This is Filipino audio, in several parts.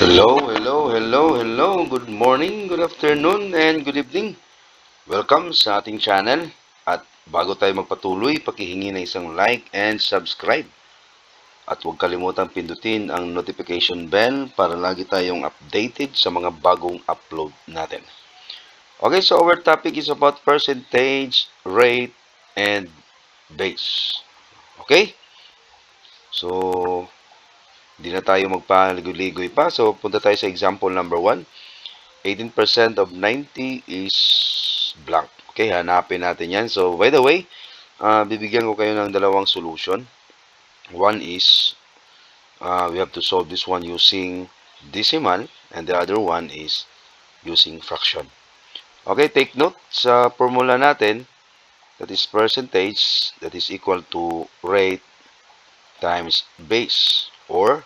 Hello. Good morning, good afternoon, and good evening. Welcome sa ating channel. At bago tayo magpatuloy, pakihingi ng isang like and subscribe. At huwag kalimutang pindutin ang notification bell para lagi tayong updated sa mga bagong upload natin. Okay, so our topic is about percentage, rate, and base. Okay? So, hindi na tayo magpaligoy-ligoy pa. So, punta tayo sa example number 1. 18% of 90 is blank. Okay, hanapin natin yan. So, by the way, bibigyan ko kayo ng dalawang solution. One is, we have to solve this one using decimal, and the other one is using fraction. Okay, take note sa formula natin, that is percentage, that is equal to rate times base. Or,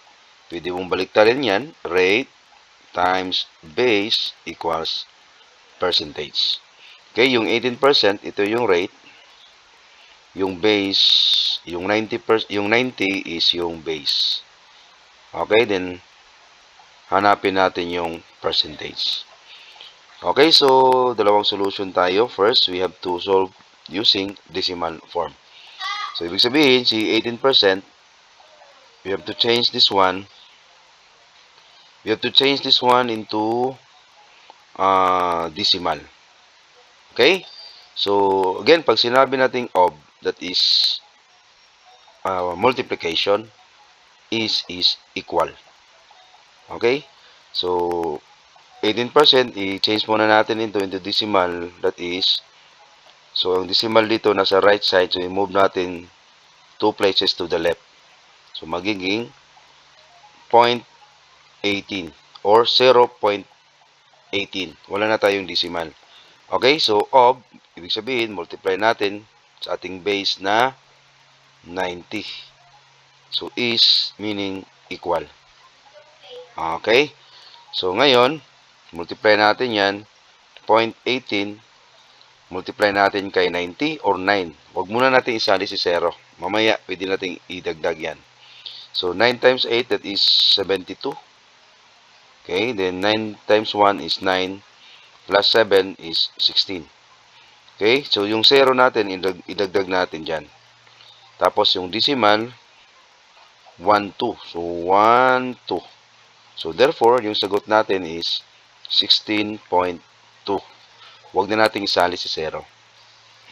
pwede mong baliktarin yan, rate times base equals percentage. Okay, yung 18%, ito yung rate. Yung base, yung 90%, yung 90 is yung base. Okay, then hanapin natin yung percentage. Okay, so dalawang solution tayo. First, we have to solve using decimal form. So, ibig sabihin, si 18%, we have to change this one. We have to change this one into decimal. Okay? So, again, pag sinabi natin of, that is multiplication, is equal. Okay? So, 18%, i-change muna natin into decimal, that is, so, ang decimal dito nasa right side, so, i-move natin 2 places to the left. So, magiging 0.18 or 0.18. Wala na tayong decimal. Okay? So, of, ibig sabihin, multiply natin sa ating base na 90. So, is meaning equal. Okay? So, ngayon, multiply natin yan, 0.18, multiply natin kay 90 or 9. Huwag muna natin isali si 0. Mamaya, pwede natin idagdag yan. So, 9 times 8, that is 72. Okay, then 9 times 1 is 9, plus 7 is 16. Okay, so yung 0 natin, idagdag natin dyan. Tapos, yung decimal, 1, 2. So, 1, 2. So, therefore, yung sagot natin is 16.2. Huwag na natin isali si 0.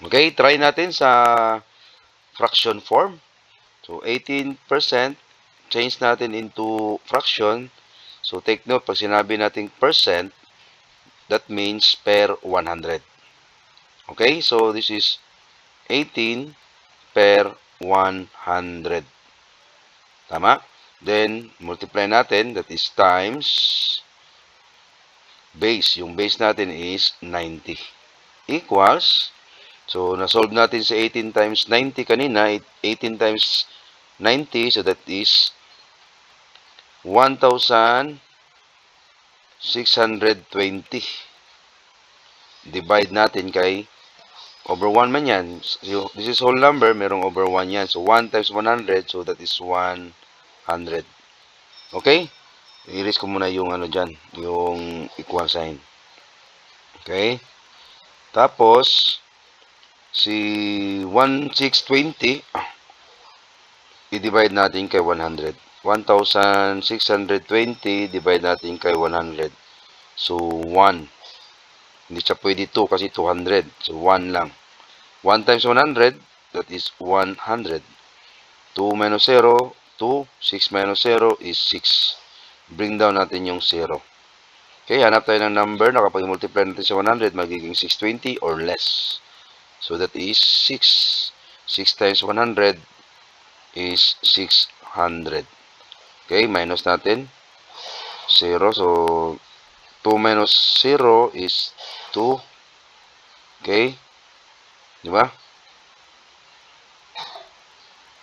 Okay, try natin sa fraction form. So, 18%, change natin into fraction. So, take note, pag sinabi natin percent, that means per 100. Okay, so this is 18 per 100. Tama? Then, multiply natin, that is times base. Yung base natin is 90. Equals, so, na-solve natin sa 18 times 90 kanina, 18 times 90, so that is 1,620. Divide natin kay over 1 man yan. So, this is whole number, merong over 1 yan. So, 1 times 100, so that is 100. Okay? I-erase ko muna yung ano dyan, yung equal sign. Okay? Tapos, si 1,620, i-divide natin kay 100. 1,620 divide natin kay 100. So, 1. Hindi siya pwede 2 kasi 200. So, 1 lang. 1 times 100, that is 100. 2 minus 0, 2. 6 minus 0 is 6. Bring down natin yung 0. Okay, hanap tayo ng number na kapag multiply natin sa 100, magiging 620 or less. So, that is 6. 6 times 100 is 600. Okay, minus natin 0. So, 2 minus 0 is 2. Okay? Di ba?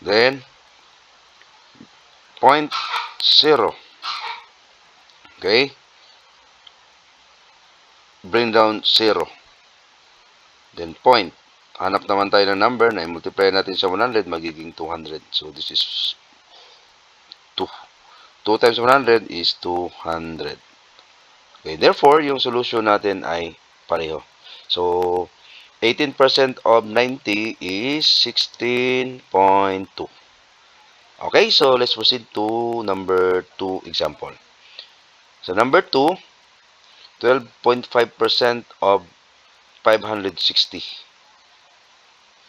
Then, 0.0. Okay? Bring down 0. Then, point. Hanap naman tayo ng number na i-multiply natin sa 100, magiging 200. So, this is 2. 2 times 100 is 200. Okay, therefore, yung solution natin ay pareho. So, 18% of 90 is 16.2. Okay, so let's proceed to number 2 example. So, number 2, 12.5% of 560.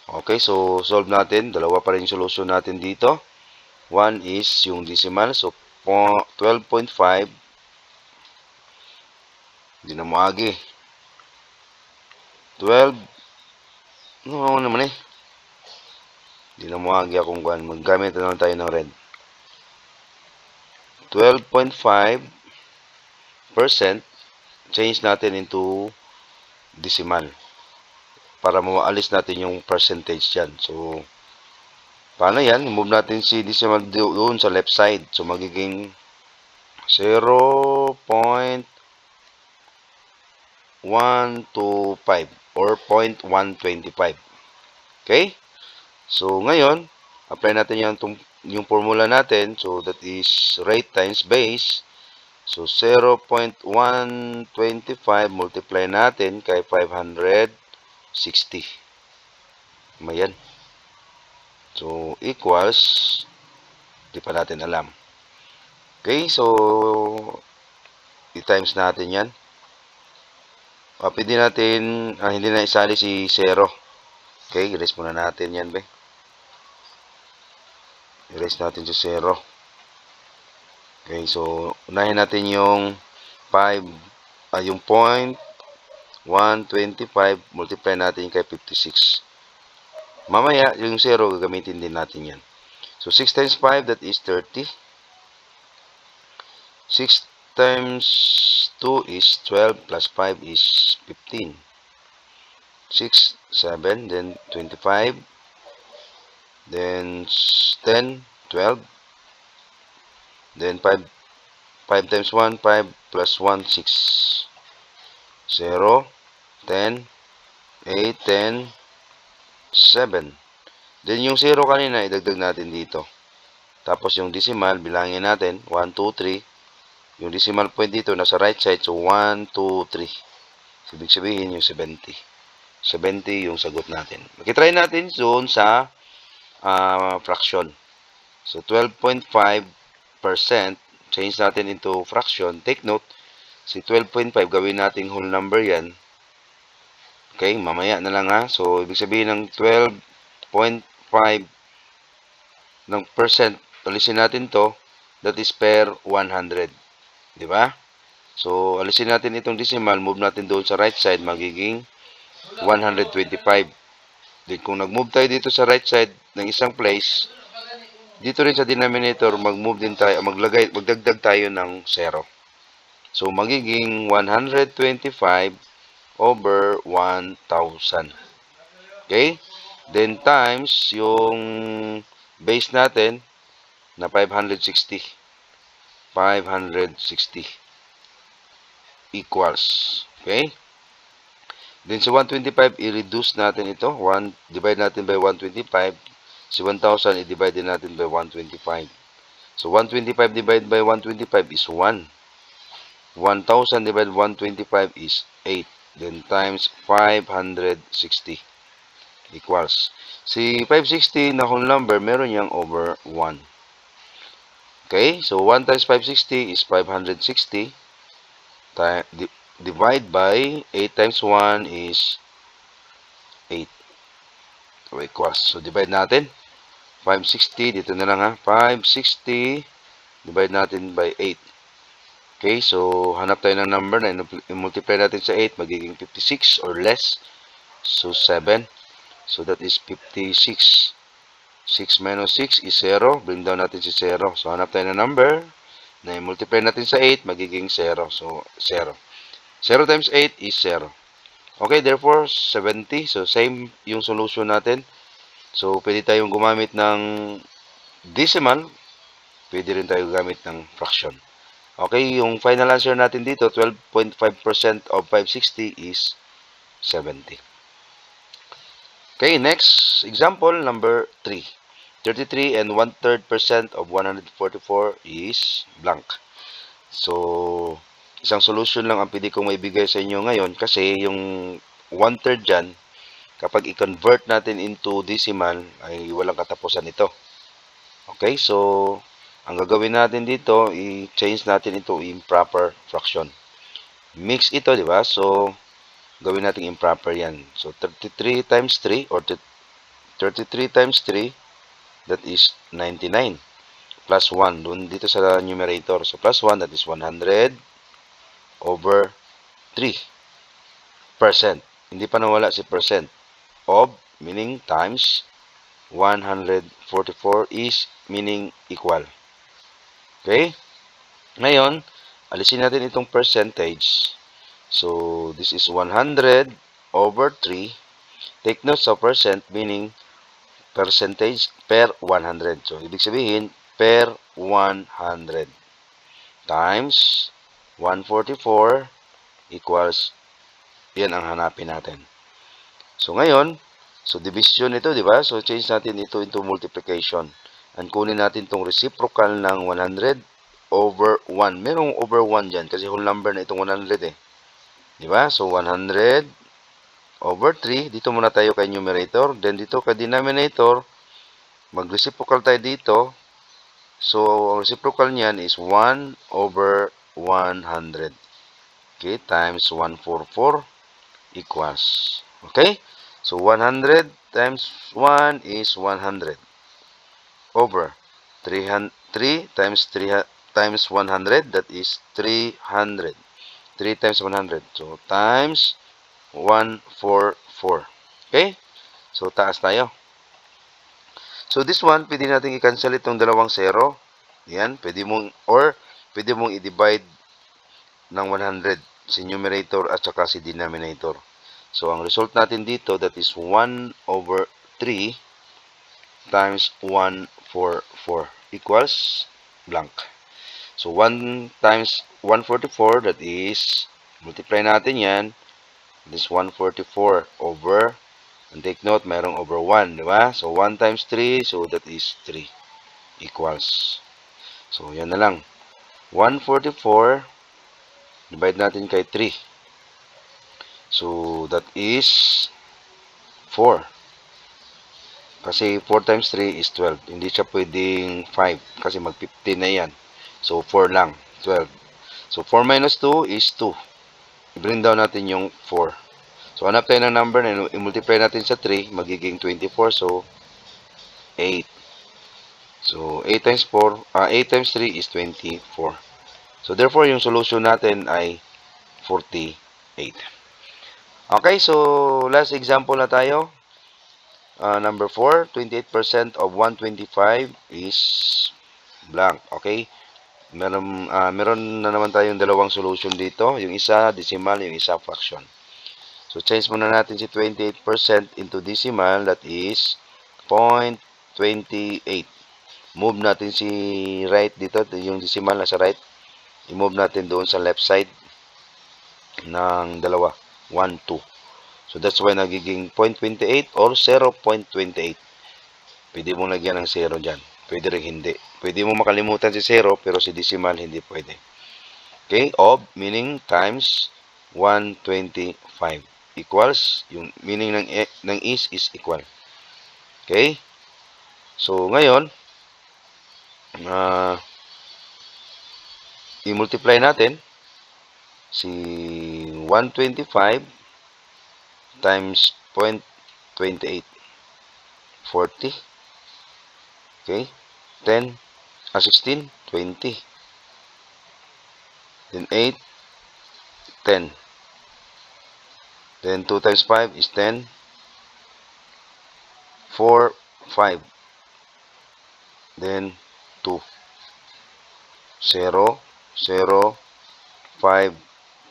Okay, so solve natin. Dalawa pa rin yung solution natin dito. One is yung decimal. So, 12.5. Hindi na maagi. 12. No, naman eh. Hindi na maagi akong kuhan. Maggamit na lang tayo ng red. 12.5%. Change natin into decimal. Para maalis natin yung percentage dyan. So, paano yan? Move natin si decimal doon sa left side. So, magiging 0.125 or 0.125. Okay? So, ngayon, apply natin yung formula natin. So, that is rate times base. So, 0.125 multiply natin kay 560. Mayan. So, equals, di pa natin alam. Okay, so, i-times natin yan. Pwede natin, hindi na isali si 0. Okay, erase muna natin yan, be. Erase natin si 0. Okay, so, unahin natin yung 5, yung 0.125, multiply natin kay 56. Mamaya, yung 0, gagamitin din natin yan. So, 6 times 5, that is 30. 6 times 2 is 12, plus 5 is 15. 6, 7, then 25, then 10, 12, then 5 times 1, 5, plus 1, 6. 0, 10, 8, 10, 7. Then yung 0 kanina, idagdag natin dito. Tapos yung decimal, bilangin natin, 1, 2, 3. Yung decimal point dito, nasa right side, so 1, 2, 3. So, ibig sabihin yung 70. 70 yung sagot natin. Makitry natin doon sa fraction. So, 12.5%, change natin into fraction. Take note, si 12.5, gawin natin whole number yan. Okay, mamaya na lang ha. So, ibig sabihin ng 12.5 ng percent, alisin natin to, that is per 100. Di ba? So, alisin natin itong decimal, move natin doon sa right side, magiging 125. Then, kung nag-move tayo dito sa right side ng isang place, dito rin sa denominator, mag-move din tayo, magdagdag tayo ng 0. So, magiging 125 over 1,000. Okay? Then, times yung base natin na 560. 560 equals. Okay? Then, sa 125, i-reduce natin ito. Divide natin by 125. Si 1,000, i-divide din natin by 125. So, 125 divided by 125 is 1. 1,000 divided by 125 is 8. Then, times 560 equals. Si 560 na whole number, meron niyang over 1. Okay? So, 1 times 560 is 560. Divide by 8 times 1 is 8. So, equals. So, divide natin. 560, dito na lang ha. 560, divide natin by 8. Okay, so, hanap tayo ng number na i-multiply natin sa 8, magiging 56 or less. So, 7. So, that is 56. 6 minus 6 is 0. Bring down natin si 0. So, hanap tayo ng number na i-multiply natin sa 8, magiging 0. So, 0. 0 times 8 is 0. Okay, therefore, 70. So, same yung solution natin. So, pwede tayong gumamit ng decimal. Pwede rin tayo gumamit ng fraction. Okay, yung final answer natin dito, 12.5% of 560 is 70. Okay, next example, number 3. 33 and 1/3% of 144 is blank. So, isang solution lang ang pwede kong maibigay sa inyo ngayon kasi yung 1/3 dyan, kapag i-convert natin into decimal, ay walang katapusan ito. Okay, so, ang gagawin natin dito, i-change natin into improper fraction. Mix ito, di ba? So, gawin natin improper yan. So, 33 times 3 or 33 times 3, that is 99. Plus 1, dun dito sa numerator. So, plus 1, that is 100 over 3%. Hindi pa nawala si percent. Of, meaning times, 144 is meaning equal. Okay? Ngayon, alisin natin itong percentage. So, this is 100 over 3. Take note sa percent, meaning percentage per 100. So, ibig sabihin, per 100 times 144 equals, yan ang hanapin natin. So, ngayon, so division ito, di ba? So, change natin ito into multiplication. And kunin natin itong reciprocal ng 100 over 1. Merong over 1 dyan kasi whole number na itong 100 eh. Di ba? So, 100 over 3. Dito muna tayo kay numerator. Then, dito kay denominator, mag-reciprocal tayo dito. So, ang reciprocal niyan is 1 over 100. Okay, times 144 equals. Okay? So, 100 times 1 is 100 over 3 times 3 times 100, that is 300. 3 times 100. So, times 144. Okay? So, taas tayo. So, this one, pwede natin i-cancel itong dalawang 0. Yan, pwede mong i-divide ng 100 si numerator at saka si denominator. So, ang result natin dito, that is 1 over 3 times 144 equals blank. So, 1 times 144, that is, multiply natin yan, this 144 over, and take note, mayroong over 1, di ba? So, 1 times 3, so that is 3 equals. So, yan na lang. 144, divide natin kay 3. So, that is 4. Kasi 4 times 3 is 12. Hindi siya pwedeng 5 kasi mag-15 na yan. So, 4 lang. 12. So, 4 minus 2 is 2. I-bring down natin yung 4. So, hanap tayo ng number na i-multiply natin sa 3, magiging 24. So, 8. So, 8 times 4, 8 times 3 is 24. So, therefore, yung solution natin ay 48. Okay, so, last example na tayo. Number 4, 28% of 125 is blank. Okay? Meron na naman tayong dalawang solution dito. Yung isa, decimal. Yung isa, fraction. So, change muna natin si 28% into decimal. That is 0.28. Move natin si right dito. Yung decimal na sa right. I-move natin doon sa left side ng dalawa. 1, 2. So, that's why nagiging 0.28 or 0.28. Pwede mong lagyan ng 0 dyan. Pwede rin hindi. Pwede mo makalimutan si 0, pero si decimal hindi pwede. Okay? Of, meaning times 125. Equals, yung meaning ng is equal. Okay? So, ngayon, i-multiply natin si 125 times 0.28. 40. Okay? 10. 16. 20. Then 8. 10. Then 2 times 5 is 10. 4. 5. Then 2. 0. 0. 5.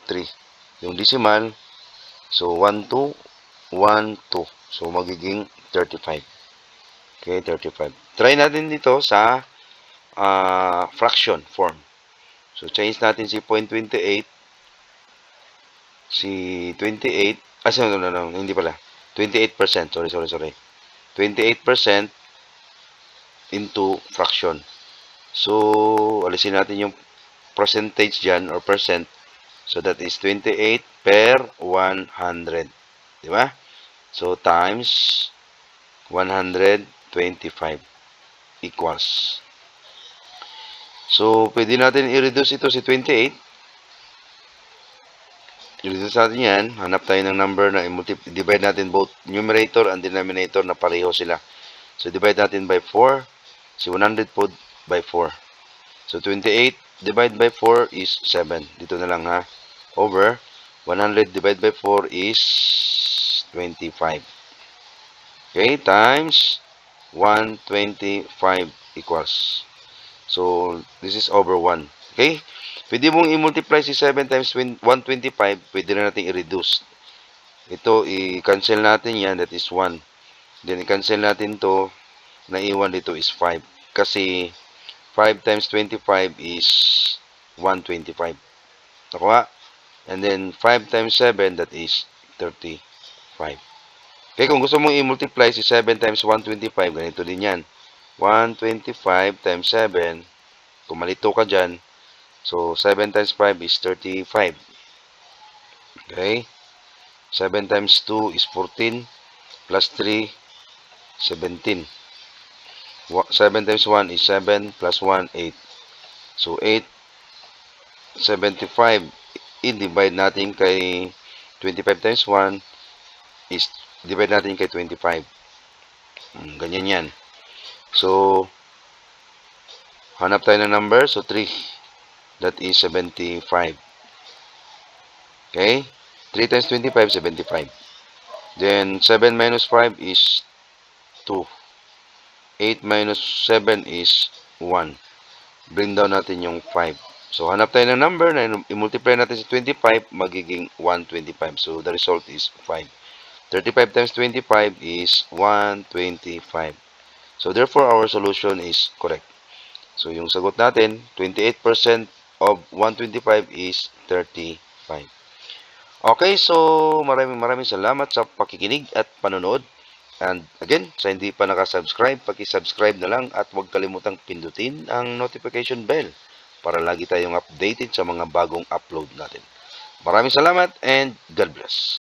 3. Yung decimal, so 1, 2. 1, 2. So, magiging 35. Okay, 35. Try natin dito sa fraction form. So, change natin si 0.28. Si 28. No, hindi pala. 28%. Sorry. 28%. into fraction. So, alisin natin yung percentage dyan or percent. So, that is 28 per 100. Di ba? So, times 125 equals. So, pwede natin i-reduce ito si 28. I-reduce natin yan. Hanap tayo ng number na i-divide natin both numerator and denominator na pareho sila. So, divide natin by 4. Si 100 po by 4. So, 28 divide by 4 is 7. Dito na lang ha. Over 100 divide by 4 is 25. Okay, times 125 equals. So, this is over 1. Okay? Pwede mong i-multiply si 7 times 125, pwede na natin i-reduce. Ito, i-cancel natin yan, that is 1. Then, i-cancel natin to, naiwan dito is 5. Kasi, 5 times 25 is 125. Nakuha? And then, 5 times 7, that is 35. Okay, kung gusto mong i-multiply si 7 times 125, ganito din yan. 125 times 7, kung malito ka dyan, so 7 times 5 is 35. Okay? 7 times 2 is 14, plus 3, 17. 7 times 1 is 7, plus 1, 8. So 8, 75. I-divide natin kay 25 times 1 is divide natin kay 25. Ganyan yan. So, hanap tayo ng number. So, 3. That is 75. Okay? 3 times 25, 75. Then, 7 minus 5 is 2. 8 minus 7 is 1. Bring down natin yung 5. So, hanap tayo ng number na i-multiply natin sa 25, magiging 125. So, the result is 5. 35 times 25 is 125. So, therefore, our solution is correct. So, yung sagot natin, 28% of 125 is 35. Okay, so maraming salamat sa pakikinig at panonood. And again, sa hindi pa nakasubscribe, paki-subscribe na lang at huwag kalimutang pindutin ang notification bell para lagi tayong updated sa mga bagong upload natin. Maraming salamat and God bless.